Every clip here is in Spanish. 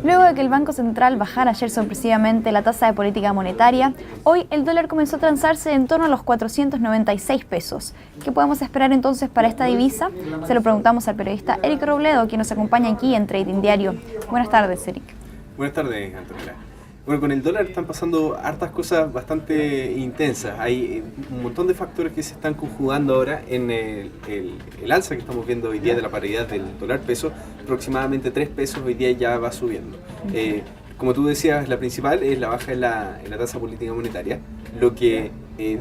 Luego de que el Banco Central bajara ayer sorpresivamente la tasa de política monetaria, hoy el dólar comenzó a transarse en torno a los 496 pesos. ¿Qué podemos esperar entonces para esta divisa? Se lo preguntamos al periodista Eric Robledo, quien nos acompaña aquí en Trading Diario. Buenas tardes, Eric. Buenas tardes, Antonella. Bueno, con el dólar están pasando hartas cosas bastante intensas. Hay un montón de factores que se están conjugando ahora en el alza que estamos viendo hoy día de la paridad del dólar peso. Aproximadamente 3 pesos hoy día ya va subiendo. Como tú decías, la principal es la baja en la tasa política monetaria, lo que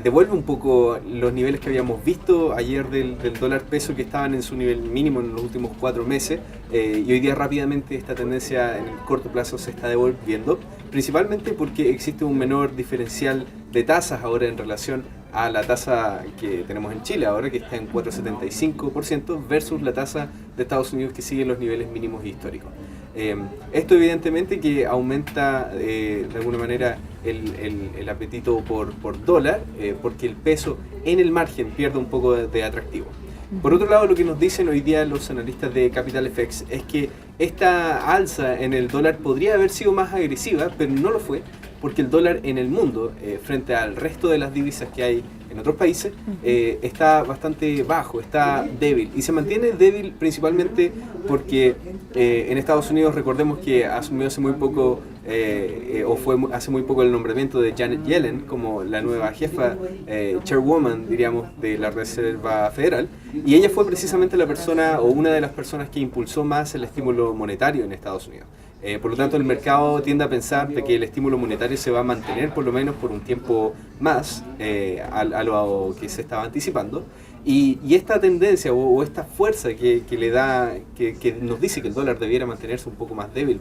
devuelve un poco los niveles que habíamos visto ayer del dólar peso, que estaban en su nivel mínimo en los últimos 4 meses, y hoy día rápidamente esta tendencia en el corto plazo se está devolviendo, principalmente porque existe un menor diferencial de tasas ahora en relación a la tasa que tenemos en Chile ahora, que está en 4,75% versus la tasa de Estados Unidos, que sigue en los niveles mínimos históricos. Esto evidentemente que aumenta de alguna manera el apetito por dólar, porque el peso en el margen pierde un poco de atractivo. Por otro lado, lo que nos dicen hoy día los analistas de Capital FX es que esta alza en el dólar podría haber sido más agresiva, pero no lo fue, porque el dólar en el mundo, frente al resto de las divisas que hay en otros países, está bastante bajo, está débil. Y se mantiene débil principalmente porque en Estados Unidos, recordemos que asumió hace muy poco, hace muy poco el nombramiento de Janet Yellen como la nueva jefa, chairwoman, diríamos, de la Reserva Federal. Y ella fue precisamente la persona, o una de las personas que impulsó más el estímulo monetario en Estados Unidos. Por lo tanto, el mercado tiende a pensar de que el estímulo monetario se va a mantener por lo menos por un tiempo más a lo que se estaba anticipando. Y esta tendencia o esta fuerza que le da, que nos dice que el dólar debiera mantenerse un poco más débil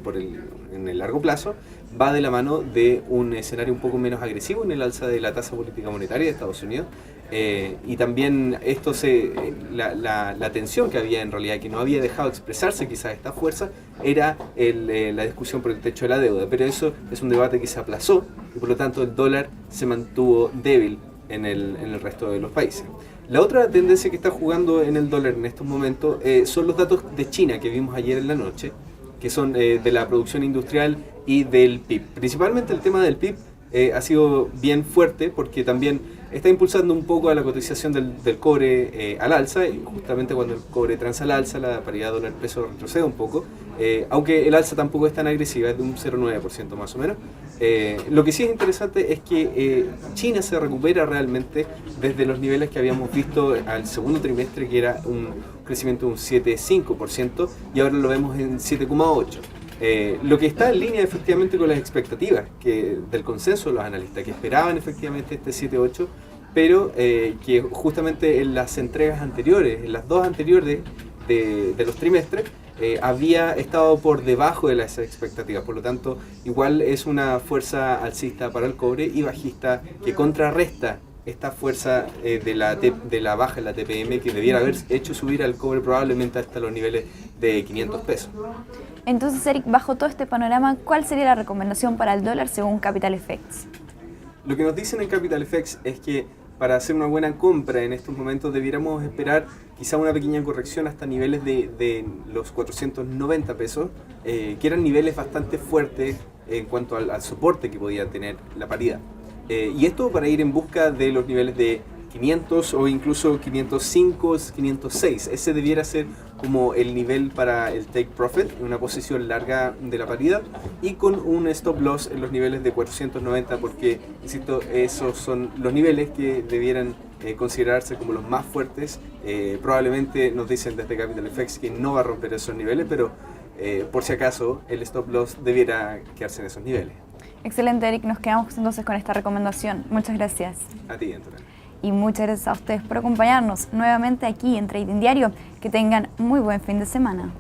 en el largo plazo, va de la mano de un escenario un poco menos agresivo en el alza de la tasa política monetaria de Estados Unidos. Y también esto la tensión que había en realidad, que no había dejado expresarse quizás esta fuerza, era la discusión por el techo de la deuda, pero eso es un debate que se aplazó y por lo tanto el dólar se mantuvo débil en el resto de los países. La otra tendencia que está jugando en el dólar en estos momentos son los datos de China que vimos ayer en la noche, que son de la producción industrial y del PIB. Principalmente el tema del PIB ha sido bien fuerte porque también está impulsando un poco a la cotización del cobre al alza, y justamente cuando el cobre transa al alza, la paridad dólar-peso retrocede un poco, aunque el alza tampoco es tan agresiva, es de un 0,9% más o menos. Lo que sí es interesante es que China se recupera realmente desde los niveles que habíamos visto al segundo trimestre, que era un crecimiento de un 7,5%, y ahora lo vemos en 7,8%. Lo que está en línea efectivamente con las expectativas del consenso de los analistas, que esperaban efectivamente este 7,8, pero que justamente en las entregas anteriores, en las dos anteriores de los trimestres, había estado por debajo de las expectativas. Por lo tanto, igual es una fuerza alcista para el cobre y bajista que contrarresta esta fuerza de la baja en la TPM, que debiera haber hecho subir al cobre probablemente hasta los niveles de 500 pesos. Entonces, Eric, bajo todo este panorama, ¿cuál sería la recomendación para el dólar según Capital FX? Lo que nos dicen en Capital FX es que para hacer una buena compra en estos momentos debiéramos esperar quizá una pequeña corrección hasta niveles de los 490 pesos, que eran niveles bastante fuertes en cuanto al soporte que podía tener la paridad. Y esto para ir en busca de los niveles de 500 o incluso 505, 506. Ese debiera ser como el nivel para el take profit, una posición larga de la paridad, y con un stop loss en los niveles de 490, porque, insisto, esos son los niveles que debieran considerarse como los más fuertes. Probablemente nos dicen desde Capital FX que no va a romper esos niveles, pero por si acaso el stop loss debiera quedarse en esos niveles. Excelente, Eric. Nos quedamos entonces con esta recomendación. Muchas gracias. A ti, Antonella. Y muchas gracias a ustedes por acompañarnos nuevamente aquí en Trading Diario. Que tengan muy buen fin de semana.